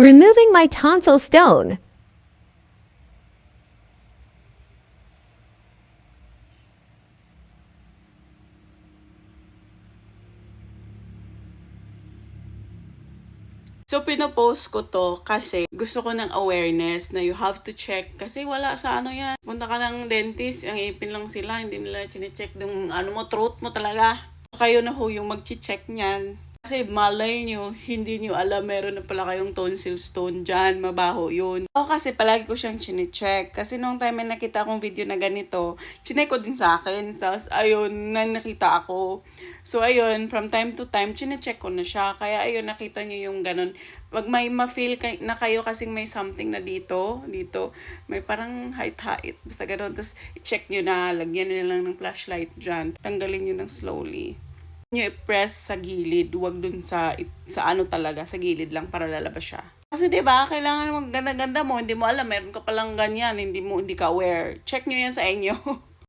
Removing my tonsil stone. So, pinopost ko to kasi gusto ko ng awareness na you have to check. Kasi wala sa ano yan. Punta ka ng dentist, ang ipin lang sila, hindi nila chinecheck yung ano mo, throat mo talaga. Kayo na ho yung mag-check niyan. Kasi malay nyo, hindi nyo alam meron na pala kayong tonsil stone dyan, mabaho yun. Ako kasi palagi ko siyang chinecheck. Kasi nung time na nakita akong video na ganito, chineck ko din sa akin. Tapos ayun, nakita ako. So ayun, from time to time, chinecheck ko na siya. Kaya ayun, nakita nyo yung ganun. Pag may ma-feel na kayo kasing may something na dito, may parang height-height. Basta ganun. Tapos i-check nyo na, lagyan nyo lang ng flashlight dyan. Tanggalin nyo ng slowly. Nyo i-press sa gilid, wag dun sa ano talaga, sa gilid lang para lalabas siya. Kasi 'di ba, kailangan maganda-ganda mo, hindi mo alam meron ka palang ganyan, hindi ka aware. Check nyo yan sa inyo.